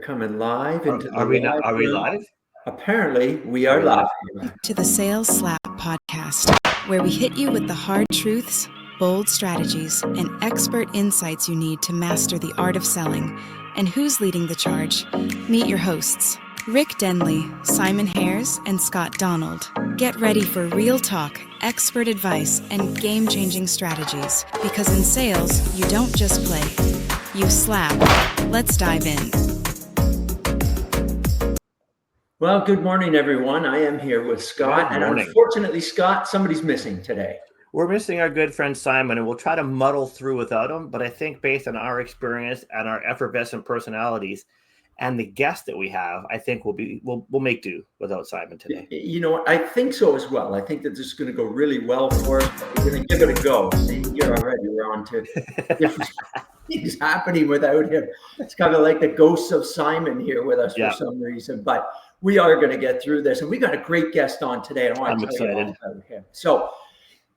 coming live into the Are we live room. live? Apparently, we are live. To the Sales Slap podcast, where we hit you with the hard truths, bold strategies, and expert insights you need to master the art of selling. And who's leading the charge? Meet your hosts, Rick Denley, Simon Hares, and Scott Donald. Get ready for real talk, expert advice, and game-changing strategies. Because in sales, you don't just play, you slap. Let's dive in. Well, good morning, everyone. I am here with Scott, and unfortunately, Scott, somebody's missing today. We're missing our good friend Simon, and we'll try to muddle through without him. But I think based on our experience and our effervescent personalities and the guest that we have, I think we'll make do without Simon today. You know what? I think so as well. I think that this is going to go really well for us. We're going to give it a go. See, here already we're on to different things happening without him. It's kind of like the ghosts of Simon here with us for some reason, but we are going to get through this, and we got a great guest on today. I'm excited about him. So,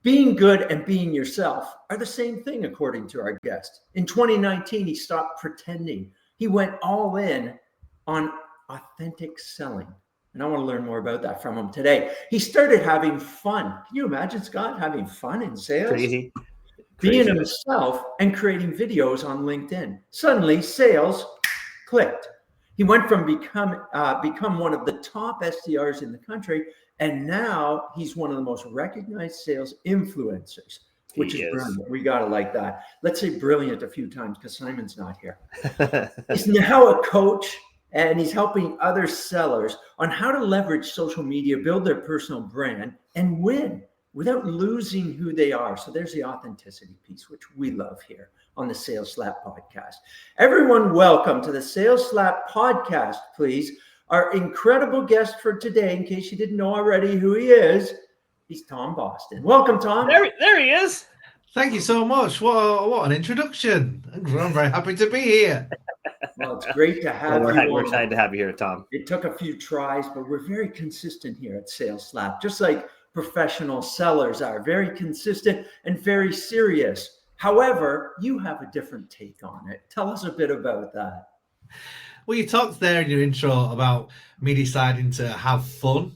being good and being yourself are the same thing, according to our guest. In 2019, he stopped pretending. He went all in on authentic selling. And I want to learn more about that from him today. He started having fun. Can you imagine, Scott, having fun in sales? Crazy. Being himself and creating videos on LinkedIn. Suddenly, sales clicked. He went from become one of the top SDRs in the country, and now he's one of the most recognized sales influencers, which is brilliant. We got to like that. Let's say brilliant a few times because Simon's not here. He's now a coach, and he's helping other sellers on how to leverage social media, build their personal brand, and win without losing who they are. So there's the authenticity piece, which we love here on the Sales Slap podcast. Everyone, welcome to the Sales Slap podcast, please. Our incredible guest for today, in case you didn't know already who he is, he's Tom Boston. Welcome, Tom. There he is. Thank you so much. What an introduction. I'm very happy to be here. Well, it's great to have you. We're excited to have you here, Tom. It took a few tries, but we're very consistent here at Sales Slap, just like professional sellers are, very consistent and very serious. However, you have a different take on it. Tell us a bit about that. Well, you talked there in your intro about me deciding to have fun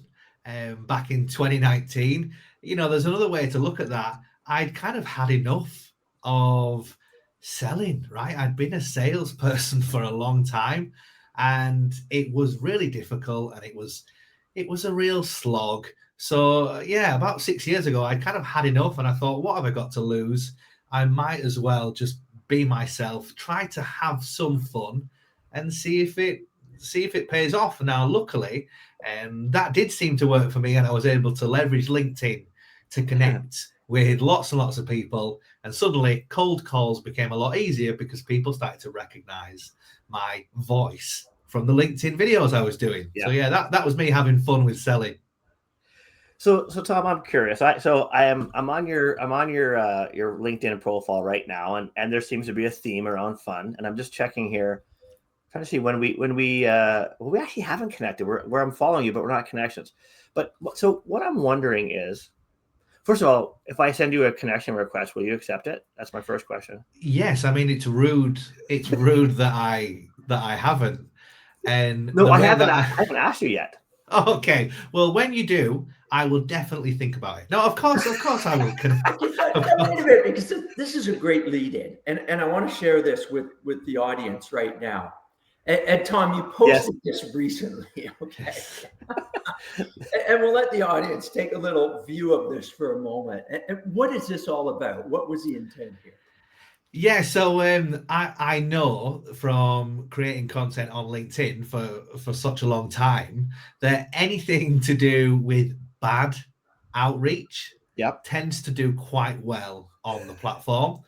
back in 2019. You know, there's another way to look at that. I'd kind of had enough of selling, right? I'd been a salesperson for a long time, and it was really difficult, and it was a real slog. So yeah, about 6 years ago, I kind of had enough, and I thought, what have I got to lose? I might as well just be myself, try to have some fun, and see if it pays off. Now, luckily, that did seem to work for me, and I was able to leverage LinkedIn to connect with lots and lots of people. And suddenly, cold calls became a lot easier because people started to recognize my voice from the LinkedIn videos I was doing. Yeah. So yeah, that was me having fun with selling. So Tom, I'm curious. I'm on your LinkedIn profile right now, and there seems to be a theme around fun. And I'm just checking here, trying to see when we actually haven't connected. Where I'm following you, but we're not connections. But so what I'm wondering is, first of all, if I send you a connection request, will you accept it? That's my first question. Yes, I mean it's rude. It's rude that I haven't. And no, I haven't asked you yet. Okay. Well, when you do, I will definitely think about it. No, of course I will. Wait a minute, because this is a great lead-in, and I want to share this with the audience right now. And Tom, you posted this recently, okay? And we'll let the audience take a little view of this for a moment. And what is this all about? What was the intent here? Yeah, so I know from creating content on LinkedIn for such a long time that anything to do with bad outreach tends to do quite well on the platform.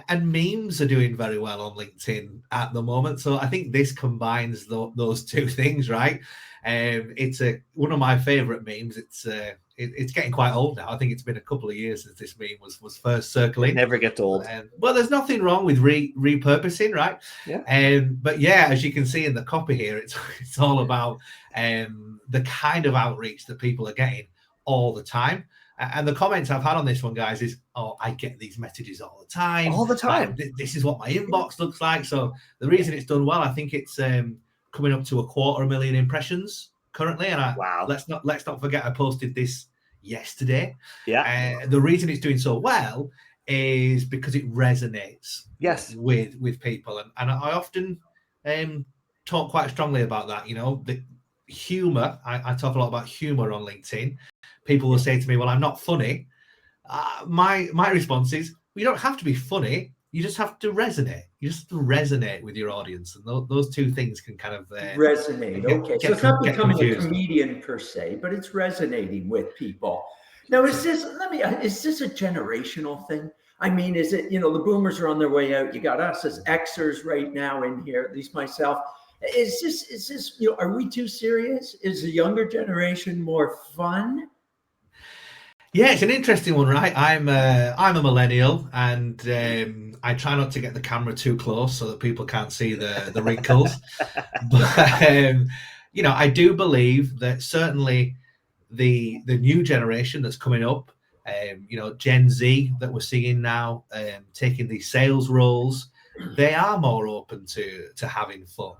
And memes are doing very well on LinkedIn at the moment. So I think this combines those two things, right? It's one of my favorite memes. It's getting quite old now. I think it's been a couple of years since this meme was first circling. It never gets old. Well, there's nothing wrong with repurposing, right? Yeah. But yeah, as you can see in the copy here, it's all about the kind of outreach that people are getting all the time. And the comments I've had on this one, guys, is, I get these messages all the time. All the time. Like, this is what my inbox looks like. So the reason it's done well, I think it's coming up to 250,000 impressions currently, and Wow. let's not forget I posted this yesterday. Yeah. The reason it's doing so well is because it resonates Yes. with people, and I often talk quite strongly about that. The humor. I talk a lot about humor on LinkedIn. People will say to me, "Well, I'm not funny." My response is, well, you don't have to be funny. You just have to resonate. You just have to resonate with your audience, and those two things can kind of resonate. Okay, so it's not becoming a comedian per se, but it's resonating with people. Now, is this a generational thing? I mean, is it, the boomers are on their way out. You got us as Xers right now in here, at least myself. Is this, are we too serious? Is the younger generation more fun? Yeah, it's an interesting one, right? I'm a millennial, and I try not to get the camera too close so that people can't see the wrinkles. But I do believe that certainly the new generation that's coming up, Gen Z that we're seeing now, taking these sales roles, they are more open to having fun,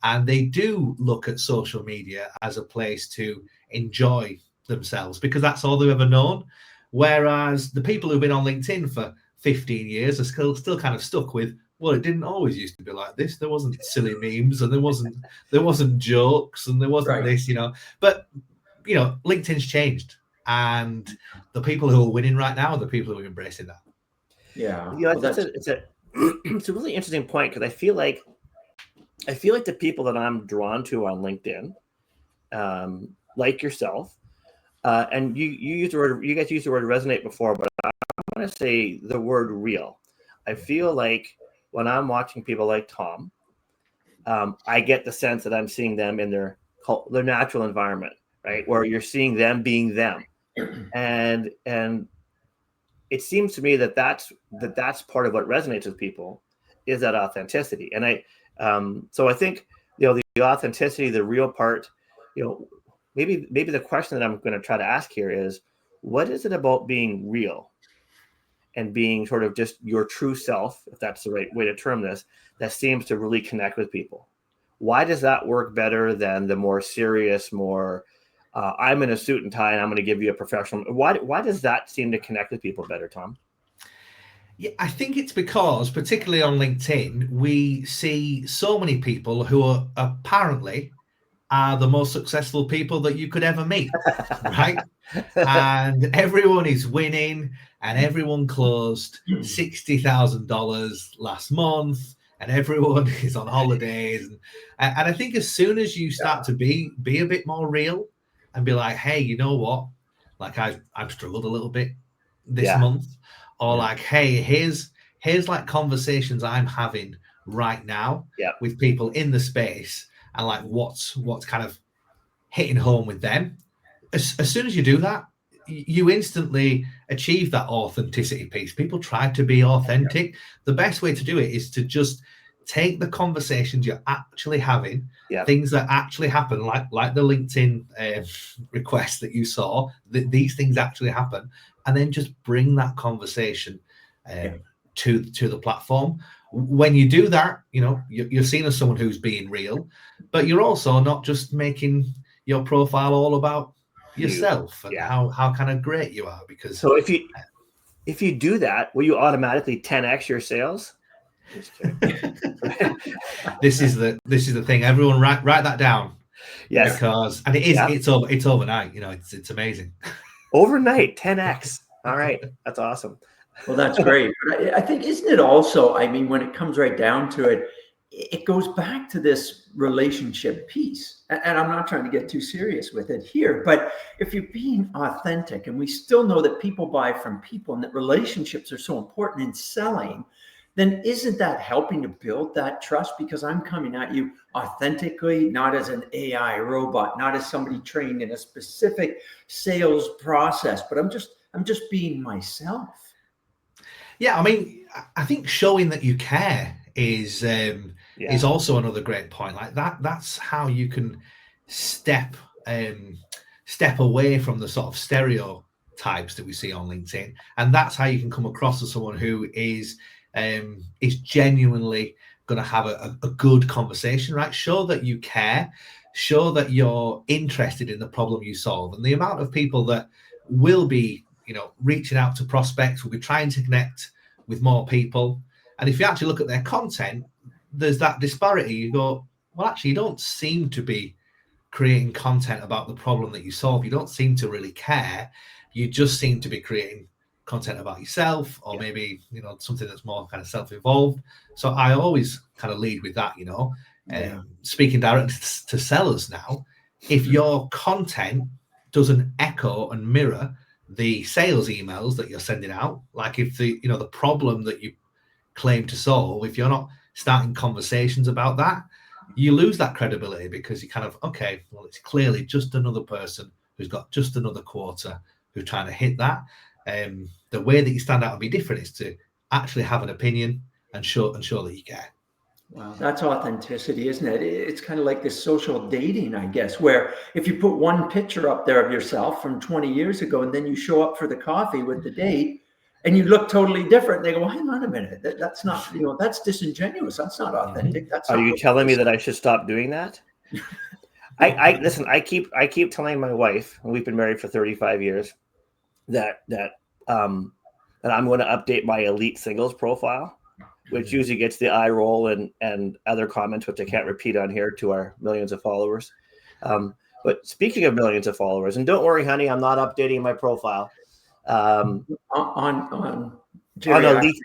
and they do look at social media as a place to enjoy themselves because that's all they've ever known. Whereas the people who've been on LinkedIn for 15 years are still kind of stuck with, well, it didn't always used to be like this. There wasn't silly memes, and there wasn't jokes, and there wasn't this, But LinkedIn's changed, and the people who are winning right now are the people who are embracing that. Yeah, it's a really interesting point, because I feel like the people that I'm drawn to on LinkedIn, like yourself, and you guys used the word resonate before, but I want to say the word real. I feel like when I'm watching people like Tom, I get the sense that I'm seeing them in their natural environment, right? Where you're seeing them being them. And it seems to me that's part of what resonates with people, is that authenticity. And so I think, the authenticity, the real part, maybe the question that I'm going to try to ask here is, what is it about being real and being sort of just your true self, if that's the right way to term this, that seems to really connect with people? Why does that work better than the more serious, more I'm in a suit and tie and I'm going to give you a professional? Why does that seem to connect with people better, Tom? Yeah, I think it's because, particularly on LinkedIn, we see so many people who are apparently the most successful people that you could ever meet, right? And everyone is winning, and everyone closed $60,000 last month, and everyone is on holidays. And I think as soon as you start to be a bit more real and be like, hey, you know what? Like I've struggled a little bit this month, or like, hey, here's like conversations I'm having right now with people in the space, and like what's kind of hitting home with them. As soon as you do that, you instantly achieve that authenticity piece. People try to be authentic. The best way to do it is to just take the conversations you're actually having, things that actually happen, like the LinkedIn request that you saw, that these things actually happen, and then just bring that conversation to the platform. When you do that, you're seen as someone who's being real, but you're also not just making your profile all about yourself and how kind of great you are. Because so if you do that, will you automatically 10x your sales? Just kidding. This is the thing. Everyone write that down. Yes, because it's overnight. It's amazing. Overnight 10x. All right, that's awesome. Well, that's great. But I think, isn't it also, I mean, when it comes right down to it, it goes back to this relationship piece. And I'm not trying to get too serious with it here, but if you're being authentic, and we still know that people buy from people and that relationships are so important in selling, then isn't that helping to build that trust? Because I'm coming at you authentically, not as an AI robot, not as somebody trained in a specific sales process, but I'm just being myself. Yeah, I mean, I think showing that you care is also another great point. Like that's how you can step away from the sort of stereotypes that we see on LinkedIn, and that's how you can come across as someone who is genuinely going to have a good conversation, right? Show that you care, show that you're interested in the problem you solve. And the amount of people that will be, reaching out to prospects, will be trying to connect with more people. And if you actually look at their content, there's that disparity. You go, well, actually, you don't seem to be creating content about the problem that you solve. You don't seem to really care. You just seem to be creating content about yourself, or maybe something that's more kind of self-involved. So I always kind of lead with that. Speaking directly to sellers now, if your content doesn't echo and mirror the sales emails that you're sending out, like if the problem that you claim to solve, if you're not starting conversations about that, you lose that credibility, because you kind of, okay, well, it's clearly just another person who's got just another quarter who's trying to hit that. The way that you stand out and be different is to actually have an opinion and show that you care. Wow, that's authenticity, isn't it? It's kind of like this social dating, I guess, where if you put one picture up there of yourself from 20 years ago, and then you show up for the coffee with the date and you look totally different, they go, well, hang on a minute, that's not, that's disingenuous. That's not authentic. That's Are you telling me that I should stop doing that? I listen, I keep telling my wife, and we've been married for 35 years, that I'm going to update my elite singles profile, which usually gets the eye roll and other comments, which I can't repeat on here to our millions of followers. But speaking of millions of followers, and don't worry, honey, I'm not updating my profile. On elite.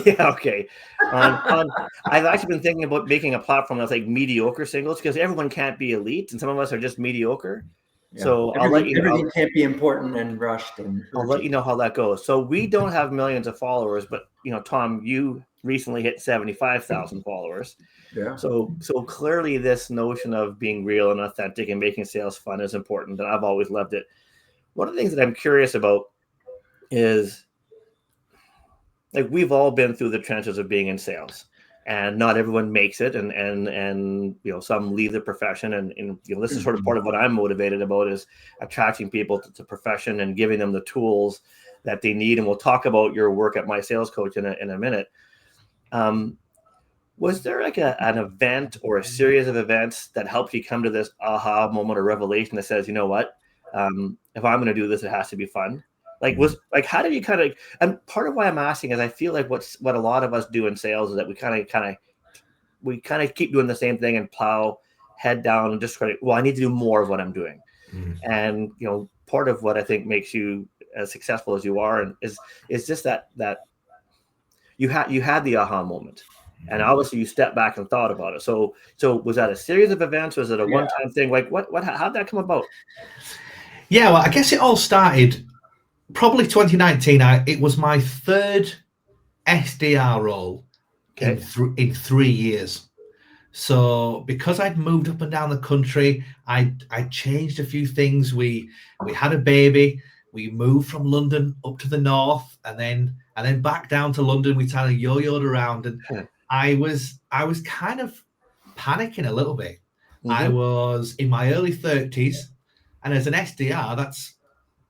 Yeah, okay. I've actually been thinking about making a platform that's like mediocre singles, because everyone can't be elite, and some of us are just mediocre. Yeah. So everything can't be important and rushed. And I'll let you know how that goes. So we don't have millions of followers, but Tom, you recently hit 75,000 followers. Yeah. So clearly this notion of being real and authentic and making sales fun is important, and I've always loved it. One of the things that I'm curious about is, like, we've all been through the trenches of being in sales, and not everyone makes it, and some leave the profession, and this is sort of part of what I'm motivated about, is attracting people to the profession and giving them the tools that they need. And we'll talk about your work at MySalesCoach in a minute. Was there like an event or a series of events that helped you come to this aha moment or revelation that says, you know what, if I'm going to do this, it has to be fun? How did you kind of, and part of why I'm asking is I feel like what a lot of us do in sales is that we kind of keep doing the same thing and plow head down and just I need to do more of what I'm doing. And part of what I think makes you as successful as you are, and is just that you had the aha moment, and obviously you stepped back and thought about it. So was that a series of events? Was it a one-time thing? Like how'd that come about? Yeah, well, I guess it all started probably 2019. It was my third SDR role in 3 years. So because I'd moved up and down the country, I changed a few things. We had a baby. We moved from London up to the north, and then back down to London. We kind of yo-yoed around, and I was kind of panicking a little bit. I was in my early 30s, and as an SDR, that's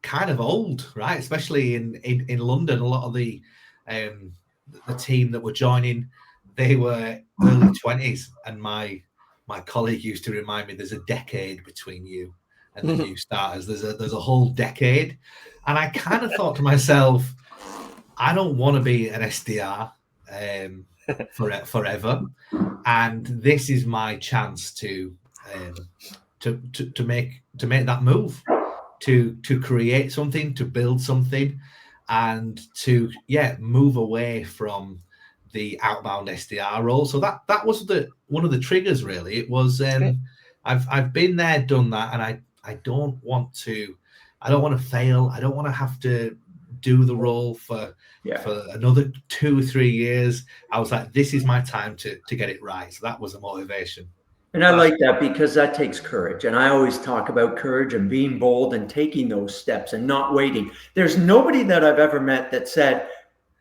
kind of old, right? Especially in London, a lot of the team that were joining, they were early 20s, and my colleague used to remind me, there's a decade between you and the new starters. There's a whole decade, and I kind of thought to myself, I don't want to be an SDR forever, and this is my chance to make that move. To create something, to build something, and to move away from the outbound SDR role. So that was one of the triggers, really. It was I've been there, done that, and I don't want to fail. I don't want to have to do the role for another 2 or 3 years. I was like, this is my time to get it right. So that was a motivation. And I like that, because that takes courage. And I always talk about courage and being bold and taking those steps and not waiting. There's nobody that I've ever met that said,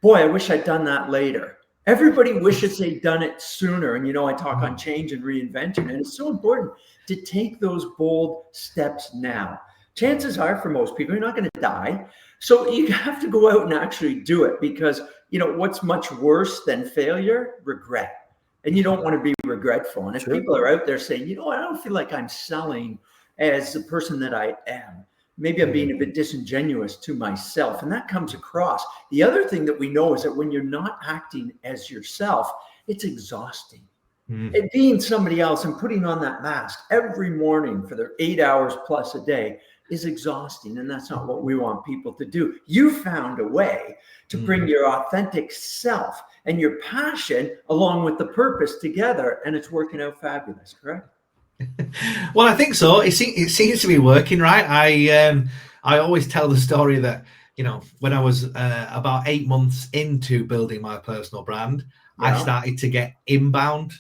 boy, I wish I'd done that later. Everybody wishes they'd done it sooner. And, I talk on change and reinvention, and it's so important to take those bold steps now. Chances are, for most people, you're not going to die. So you have to go out and actually do it, because, what's much worse than failure? Regret. and you don't want to be regretful. And if Sure. people are out there saying, you know, I don't feel like I'm selling as the person that I am, maybe I'm being a bit disingenuous to myself, and that comes across. The other thing that we know is that when you're not acting as yourself, it's exhausting. It being somebody else and putting on that mask every morning for their 8 hours plus a day is exhausting. And that's not what we want people to do. You found a way to bring your authentic self and your passion along with the purpose together. And it's working out fabulous, correct? Well, I think so. It seems to be working, right? I always tell the story that, you know, when I was about 8 months into building my personal brand, I started to get inbound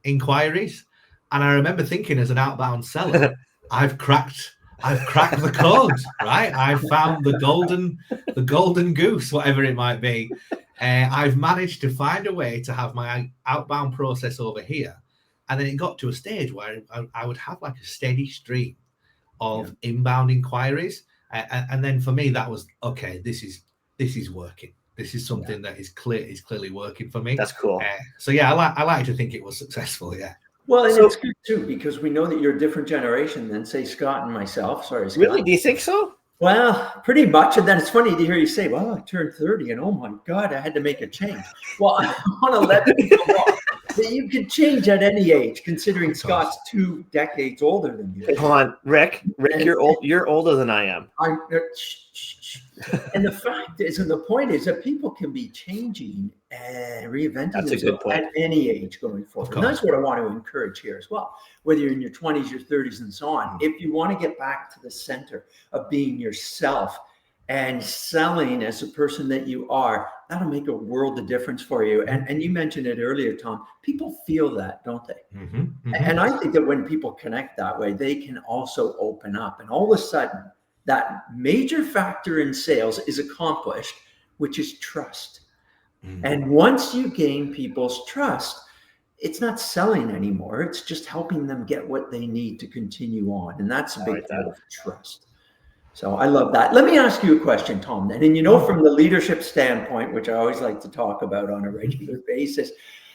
inquiries, and I remember thinking, as an outbound seller, I've cracked the code, right? I've found the golden goose, whatever it might be. I've managed to find a way to have my outbound process over here. And then it got to a stage where I would have like a steady stream of inbound inquiries. And then for me, that was, okay, this is working. This is something that is clearly working for me. That's cool. So yeah, I like to think it was successful. Yeah. Well, and it's good too, because we know that you're a different generation than, say, Scott and myself. Sorry, Scott. Really? Do you think so? Well, pretty much. And then it's funny to hear you say, well, I turned 30 and oh my God, I had to make a change. Well, I want to let people know that you can change at any age, considering Scott's 2 decades older than you. Hold on, Rick, you're older than I am. And the fact is, and the point is that people can be changing and reinventing themselves at any age going forward. And that's what I want to encourage here as well. Whether you're in your 20s, your 30s, and so on, if you want to get back to the center of being yourself and selling as a person that you are, that'll make a world of difference for you. And you mentioned it earlier, Tom. People feel that, don't they? And I think that when people connect that way, they can also open up. And all of a sudden, that major factor in sales is accomplished, which is trust. And once you gain people's trust, it's not selling anymore. It's just helping them get what they need to continue on. And that's a big part of trust. So I love that. Let me ask you a question, Tom, then. And you know, from the leadership standpoint, which I always like to talk about on a regular basis,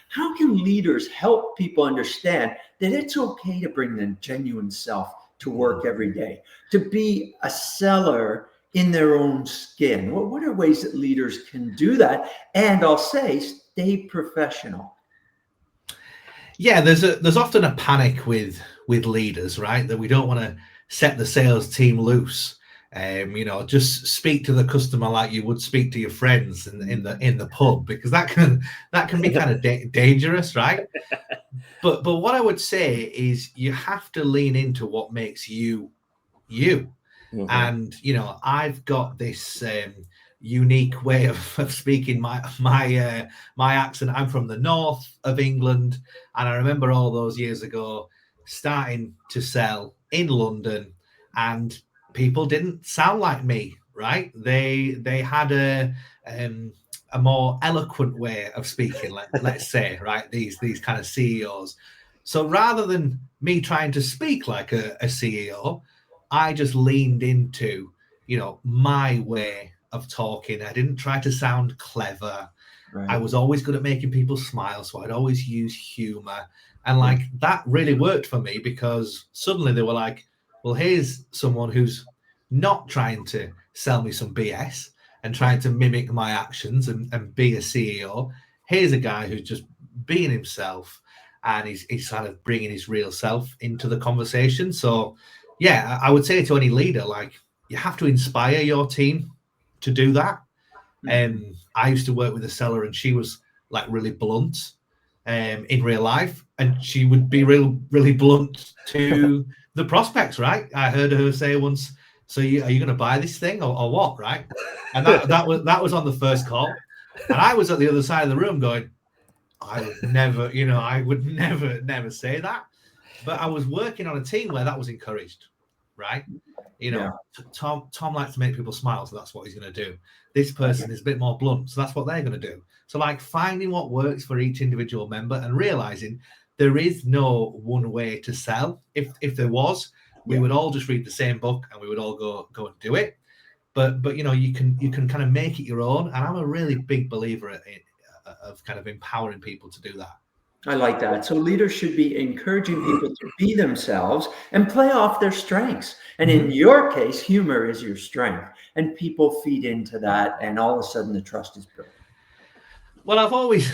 how can leaders help people understand that it's okay to bring their genuine self to work every day, to be a seller in their own skin? What are ways that leaders can do that? And I'll say, stay professional. Yeah, there's often a panic with leaders, right? That we don't want to set the sales team loose. You know, just speak to the customer like you would speak to your friends in the pub, because that can be kind of dangerous, right? But what I would say is you have to lean into what makes you you. And you know, I've got this unique way of speaking my accent. I'm from the north of England, and I remember all those years ago starting to sell in London, and people didn't sound like me, right? They had a more eloquent way of speaking, let's say, right? These kind of CEOs. So rather than me trying to speak like a CEO, I just leaned into, you know, my way of talking. I didn't try to sound clever. Right. I was always good at making people smile, so I'd always use humor. And like that really worked for me, because suddenly they were like, well, here's someone who's not trying to sell me some BS and trying to mimic my actions and be a CEO. Here's a guy who's just being himself, and he's kind of bringing his real self into the conversation. So yeah, I would say to any leader, like, you have to inspire your team to do that. And I used to work with a seller, and she was like really blunt in real life, and she would be really blunt to the prospects, right? I heard her say once, so are you going to buy this thing or what, right? And that was on the first call, and I was at the other side of the room going, I would never say that. But I was working on a team where that was encouraged, right? You know, Tom likes to make people smile, so that's what he's going to do. This person is a bit more blunt, so that's what they're going to do. So like finding what works for each individual member and realizing there is no one way to sell. If there was, we would all just read the same book and we would all go and do it. But you know, you can kind of make it your own. And I'm a really big believer of kind of empowering people to do that. I like that. So leaders should be encouraging people to be themselves and play off their strengths. And in your case, humor is your strength, and people feed into that, and all of a sudden the trust is built. Well, I've always,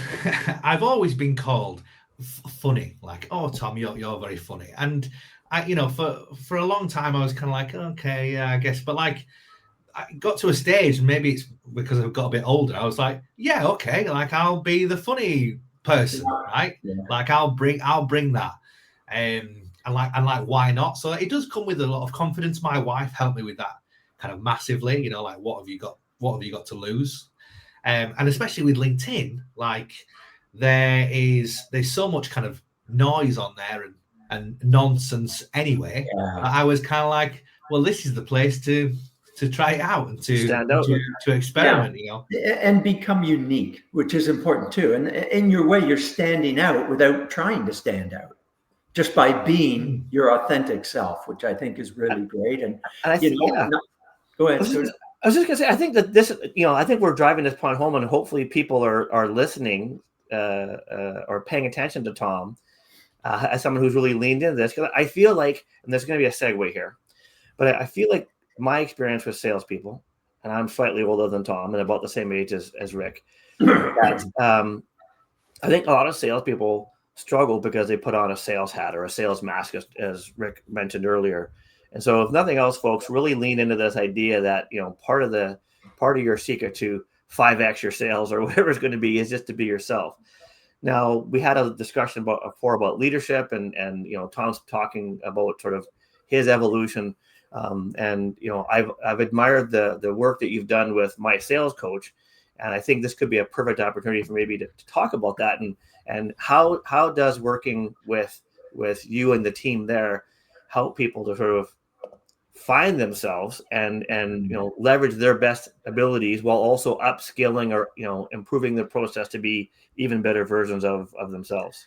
I've always been called funny. Like, oh, Tom, you're very funny. And I, for a long time, I was kind of like, okay, yeah, I guess. But like, I got to a stage, maybe it's because I've got a bit older. I was like, yeah, okay, like I'll be the funny person, right? Yeah. Like I'll bring that, and like why not? So it does come with a lot of confidence. My wife helped me with that kind of massively. Like what have you got to lose? And especially with LinkedIn, like there's so much kind of noise on there and nonsense anyway. Yeah. I was kind of like, well, this is the place to try it out and to Stand out. to experiment, And become unique, which is important too. And in your way, you're standing out without trying to stand out, just by being your authentic self, which I think is really great. And I think, go ahead. I was just gonna say, I think that this, I think we're driving this point home, and hopefully people are listening or paying attention to Tom as someone who's really leaned into this. Because I feel like, and there's going to be a segue here, but I feel like my experience with salespeople, and I'm slightly older than Tom and about the same age as Rick, that I think a lot of salespeople struggle because they put on a sales hat or a sales mask, as Rick mentioned earlier. And so, if nothing else, folks, really lean into this idea that part of your secret to 5x your sales or whatever it's going to be is just to be yourself. Now, we had a discussion before about leadership, and Tom's talking about sort of his evolution. And I've admired the work that you've done with MySalesCoach, and I think this could be a perfect opportunity for maybe to talk about that and how does working with you and the team there help people to sort of find themselves and leverage their best abilities while also upskilling or improving the process to be even better versions of themselves.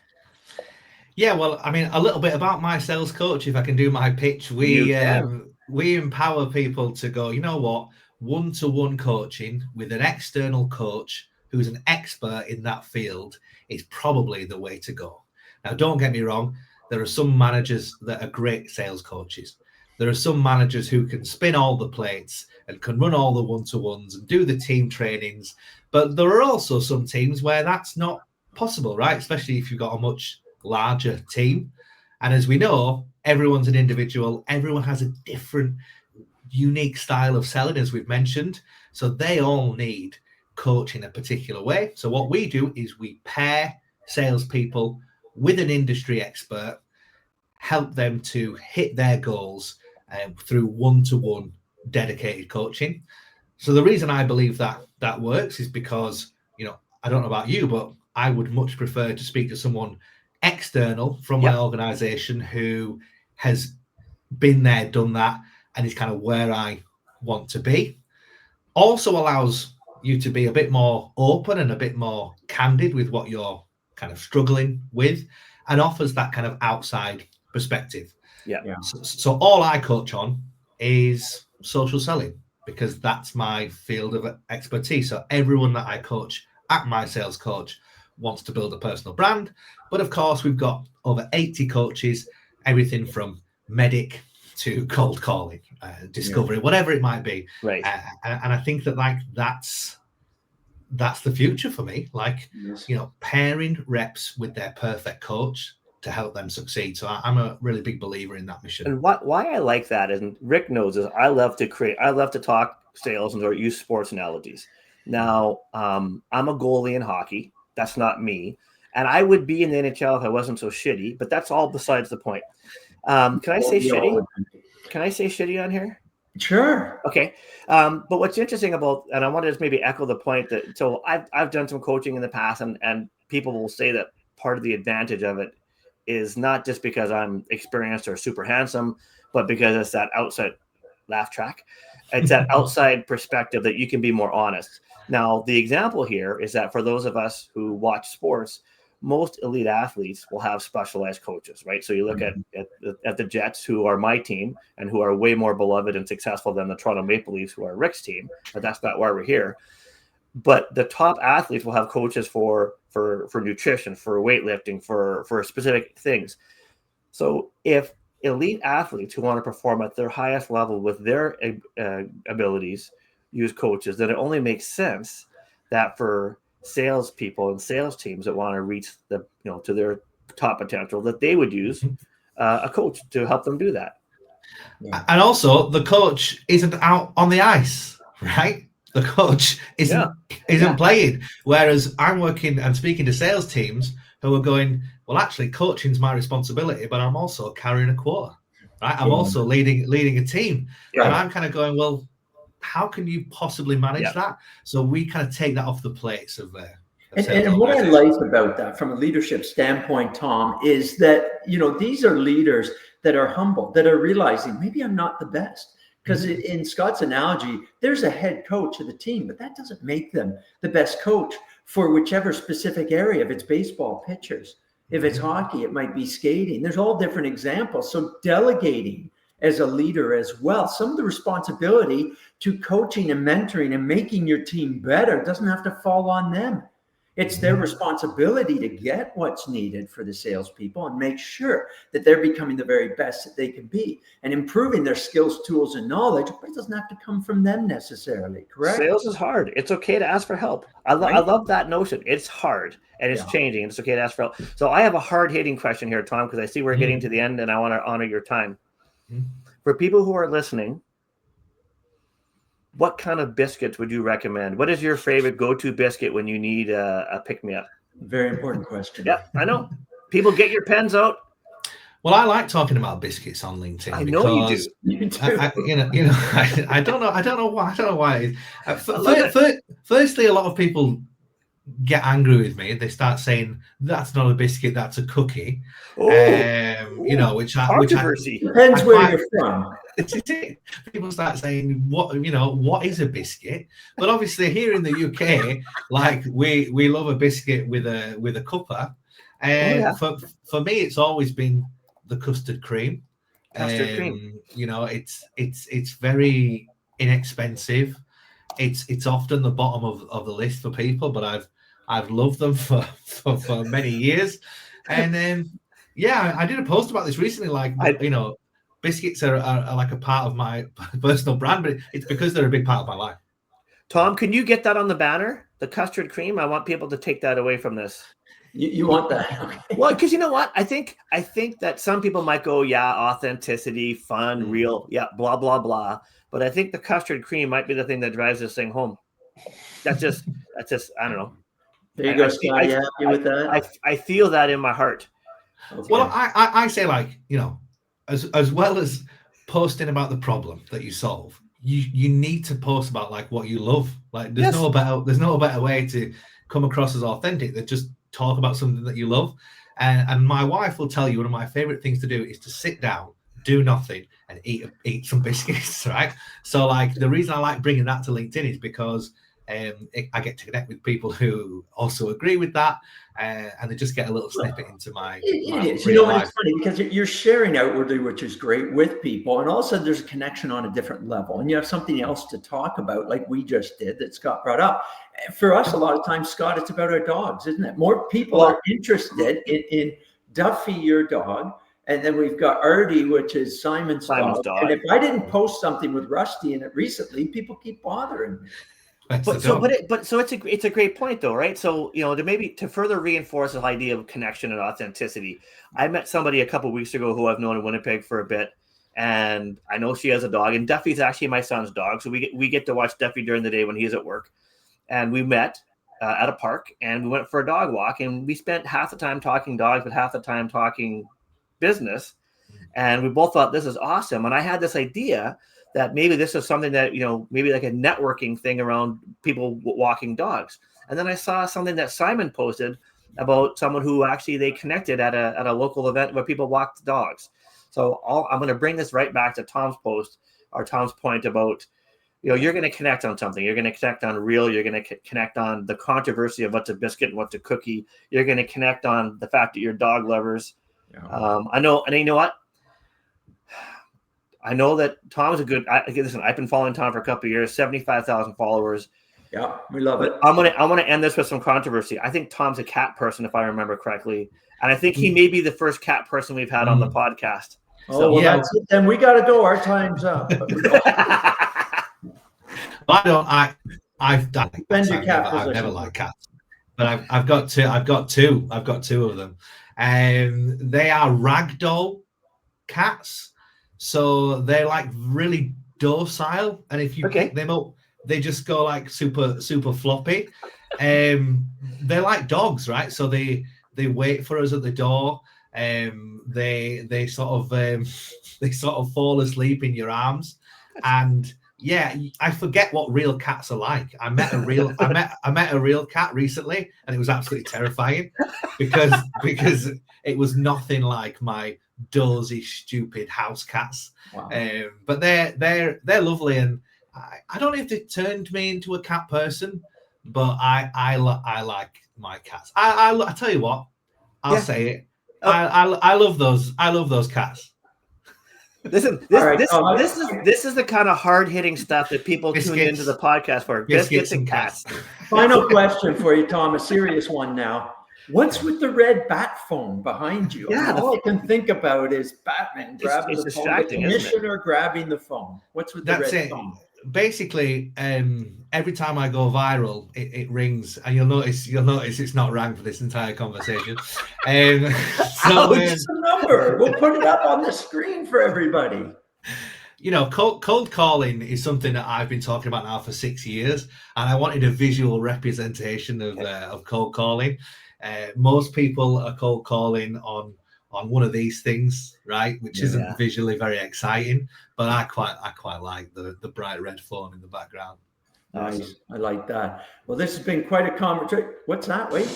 Yeah, well, I mean, a little bit about MySalesCoach, if I can do my pitch. We empower people to go, you know what, one-to-one coaching with an external coach who's an expert in that field is probably the way to go. Now, don't get me wrong, there are some managers that are great sales coaches. There are some managers who can spin all the plates and can run all the one-to-ones and do the team trainings. But there are also some teams where that's not possible, right? Especially if you've got a much larger team. And as we know, everyone's an individual. Everyone has a different, unique style of selling, as we've mentioned. So they all need coaching a particular way. So what we do is we pair salespeople with an industry expert, help them to hit their goals through one-to-one dedicated coaching. So the reason I believe that works is because, I don't know about you, but I would much prefer to speak to someone external from my organization who has been there, done that, and is kind of where I want to be. Also allows you to be a bit more open and a bit more candid with what you're kind of struggling with, and offers that kind of outside perspective. So all I coach on is social selling, because that's my field of expertise. So everyone that I coach at MySalesCoach wants to build a personal brand. But of course, we've got over 80 coaches, everything from medic to cold calling, discovery, whatever it might be. Right. And I think that that's the future for me. Like, pairing reps with their perfect coach to help them succeed. So I'm a really big believer in that mission. And why I like that, and Rick knows, is I love to talk sales and or use sports analogies. Now, I'm a goalie in hockey. That's not me. And I would be in the NHL if I wasn't so shitty, but that's all besides the point. Can I say shitty? Can I say shitty on here? Sure. Okay. But what's interesting about, and I want to just maybe echo the point that, so I've done some coaching in the past, and people will say that part of the advantage of it is not just because I'm experienced or super handsome, but because it's that outside laugh track. It's that outside perspective that you can be more honest. Now, the example here is that for those of us who watch sports, most elite athletes will have specialized coaches, right? So you look at the Jets, who are my team and who are way more beloved and successful than the Toronto Maple Leafs, who are Rick's team, but that's not why we're here. But the top athletes will have coaches for for nutrition, for weightlifting, for specific things. So if elite athletes who want to perform at their highest level with their abilities use coaches, then it only makes sense that for salespeople and sales teams that want to reach to their top potential, that they would use a coach to help them do that. Yeah. And also, the coach isn't out on the ice, right? The coach isn't playing. Whereas I'm working and speaking to sales teams who are going, well, actually, coaching's my responsibility, but I'm also carrying a quota, right? I'm also leading a team, and I'm kind of going, well, how can you possibly manage that? So we kind of take that off the plates of and what I like about that from a leadership standpoint, Tom, is that, these are leaders that are humble, that are realizing maybe I'm not the best. Because in Scott's analogy, there's a head coach of the team, but that doesn't make them the best coach for whichever specific area. If it's baseball, pitchers. If it's hockey, it might be skating. There's all different examples. So delegating as a leader as well, some of the responsibility to coaching and mentoring and making your team better doesn't have to fall on them. It's their responsibility to get what's needed for the salespeople and make sure that they're becoming the very best that they can be and improving their skills, tools, and knowledge, but it doesn't have to come from them necessarily, correct? Sales is hard. It's okay to ask for help. I love that notion. It's hard and it's changing. It's okay to ask for help. So I have a hard-hitting question here, Tom, because I see we're getting to the end and I want to honor your time. For people who are listening, what kind of biscuits would you recommend? What is your favorite go-to biscuit when you need a pick-me-up? Very important question. Yeah, I know. People, get your pens out. Well, I like talking about biscuits on LinkedIn. I know you do. You do. I don't know why. Firstly, a lot of people get angry with me. They start saying that's not a biscuit, that's a cookie. Which controversy. Depends where you're from. People start saying, what is a biscuit? But obviously here in the UK, like we love a biscuit with a cuppa. And for me, it's always been the custard cream. It's very inexpensive. It's often the bottom of the list for people, but I've loved them for many years. And I did a post about this recently, biscuits are like a part of my personal brand, but it's because they're a big part of my life. Tom, can you get that on the banner? The custard cream? I want people to take that away from this. You want that? Okay. Well, because you know what? I think that some people might go, authenticity, fun, real, blah, blah, blah. But I think the custard cream might be the thing that drives this thing home. That's just I don't know. There you go, Scott. You happy with that? I feel that in my heart. Okay. Well, I say, as well as posting about the problem that you solve, you need to post about what you love. There's no better way to come across as authentic than just talk about something that you love. And my wife will tell you one of my favorite things to do is to sit down, do nothing, and eat some biscuits, right? So the reason I like bringing that to LinkedIn is because I get to connect with people who also agree with that, and they just get a little snippet into my real life. It's funny because you're sharing outwardly, which is great, with people, and also there's a connection on a different level, and you have something else to talk about, like we just did that Scott brought up. For us, a lot of times, Scott, it's about our dogs, isn't it? More people are interested in Duffy, your dog. And then we've got Artie, which is Simon's dog. And if I didn't post something with Rusty in it recently, people keep bothering me. It's a great point though, right? So, to further reinforce the idea of connection and authenticity, I met somebody a couple of weeks ago who I've known in Winnipeg for a bit, and I know she has a dog, and Duffy's actually my son's dog. So we get to watch Duffy during the day when he's at work. And we met at a park and we went for a dog walk, and we spent half the time talking dogs, but half the time talking business. And we both thought this is awesome. And I had this idea that maybe this is something that, maybe like a networking thing around people walking dogs. And then I saw something that Simon posted about someone who actually they connected at a local event where people walked dogs. So I'm going to bring this right back to Tom's post or Tom's point about, you're going to connect on something. You're going to connect on real. You're going to connect on the controversy of what's a biscuit and what's a cookie. You're going to connect on the fact that you're dog lovers. Yeah. I know, and you know what? I know that Tom's listen, I've been following Tom for a couple of years, 75,000 followers. Yeah, we love it. I'm gonna end this with some controversy. I think Tom's a cat person, if I remember correctly, and I think he may be the first cat person we've had on the podcast. Oh, well, that's it. Then we got to go. Our time's up. I've your never liked cats, but I've got two of them. They are ragdoll cats, so they're like really docile, and if you pick them up, they just go like super floppy. They're like dogs, right? So they wait for us at the door. They sort of fall asleep in your arms, and yeah, I forget what real cats are like. I met a real cat recently, and it was absolutely terrifying because it was nothing like my dozy, stupid house cats. Wow. But they're lovely, and I don't know if they turned me into a cat person, but I like my cats. I tell you what, I'll say it. I love those cats. Listen, this is the kind of hard-hitting stuff that people tune into the podcast for. Biscuits and cats. Final question for you, Tom, a serious one now. What's with the red bat phone behind you? Yeah, all I can think about is Batman grabbing the phone, the commissioner grabbing the phone. What's with the red phone? Basically, every time I go viral, it rings, and you'll notice it's not rang for this entire conversation. It's a number. We'll put it up on the screen for everybody. You know, cold calling is something that I've been talking about now for 6 years, and I wanted a visual representation of cold calling. Most people are cold calling on one of these things, right? Which isn't visually very exciting, but I quite like the bright red phone in the background. Nice. Awesome. I like that. Well, this has been quite a conversation. What's that? Wait.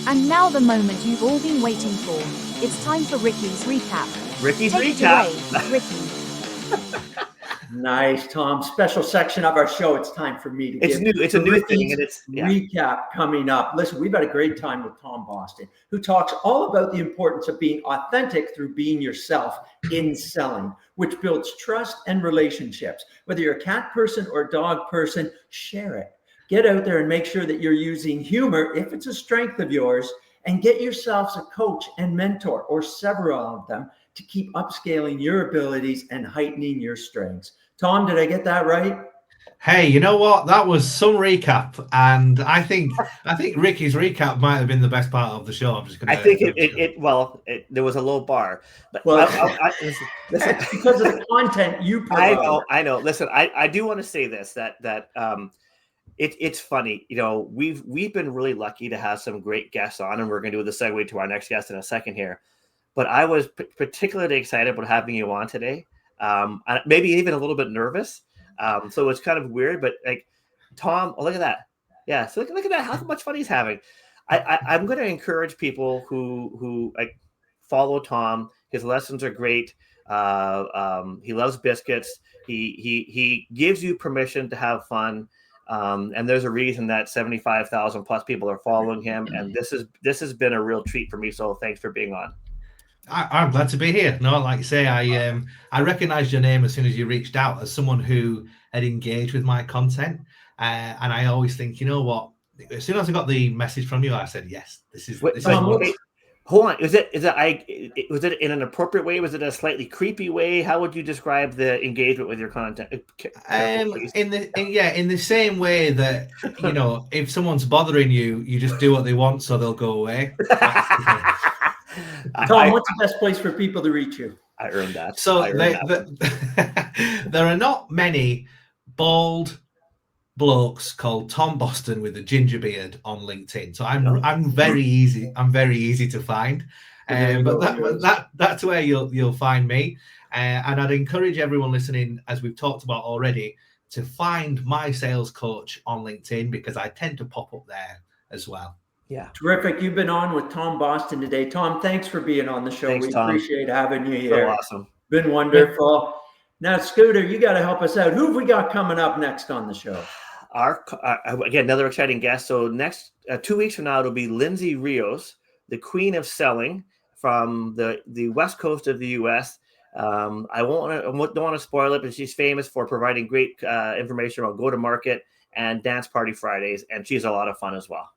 And now the moment you've all been waiting for. It's time for Ricky's recap. Take it away, Ricky. Nice, Tom. Special section of our show. It's time for me to give. It's a new thing, and it's recap coming up. Listen, we've had a great time with Tom Boston, who talks all about the importance of being authentic through being yourself in selling, which builds trust and relationships. Whether you're a cat person or a dog person, share it. Get out there and make sure that you're using humor, if it's a strength of yours, and get yourselves a coach and mentor, or several of them, to keep upscaling your abilities and heightening your strengths. Tom, did I get that right? Hey, you know what? That was some recap, and I think Ricky's recap might have been the best part of the show. I'm just going to. I think there was a low bar, but listen, because of the content you provide. I know. Listen, I do want to say this that it's funny. You know, we've been really lucky to have some great guests on, and we're going to do the segue to our next guest in a second here. But I was particularly excited about having you on today. Maybe even a little bit nervous. So it's kind of weird, but like Tom, look at that. Yeah. So look at that. How much fun he's having. I'm going to encourage people who like follow Tom. His lessons are great. He loves biscuits. He gives you permission to have fun. And there's a reason that 75,000 plus people are following him. And this has been a real treat for me. So thanks for being on. I'm glad to be here. No, like you say, I recognized your name as soon as you reached out as someone who had engaged with my content. And I always think, you know what? As soon as I got the message from you, I said, yes, this is. Hold on. Was it in an appropriate way? Was it a slightly creepy way? How would you describe the engagement with your content? In the same way that, you know, if someone's bothering you, you just do what they want, so they'll go away. Tom, what's the best place for people to reach you? I earned that. So there are not many bald blokes called Tom Boston with a ginger beard on LinkedIn. So I'm very easy. I'm very easy to find. But that's where you'll find me. And I'd encourage everyone listening, as we've talked about already, to find My Sales Coach on LinkedIn, because I tend to pop up there as well. Yeah. Terrific. You've been on with Tom Boston today. Tom, thanks for being on the show. Thanks, we Tom. appreciate having you here. So awesome. Been wonderful. Now, Scooter, you got to help us out. Who have we got coming up next on the show? Again, another exciting guest. So next 2 weeks from now, it'll be Lindsay Rios, the queen of selling from the West Coast of the U.S. I don't want to spoil it, but she's famous for providing great information about go-to-market and Dance Party Fridays, and she's a lot of fun as well.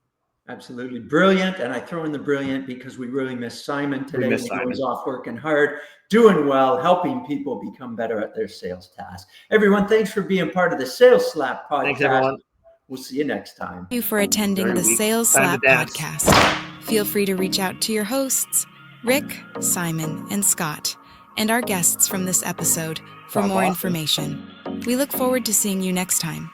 Absolutely brilliant. And I throw in the brilliant because we really miss Simon today. miss He was Simon. off working hard, doing well, helping people become better at their sales tasks. Everyone, thanks for being part of the Sales Slap podcast. Thanks, everyone. We'll see you next time. Thank you for attending Very the weak. Sales Time to Slap dance. podcast. Feel free to reach out to your hosts, Rick, Simon, and Scott, and our guests from this episode for Sounds more awesome. information. We look forward to seeing you next time.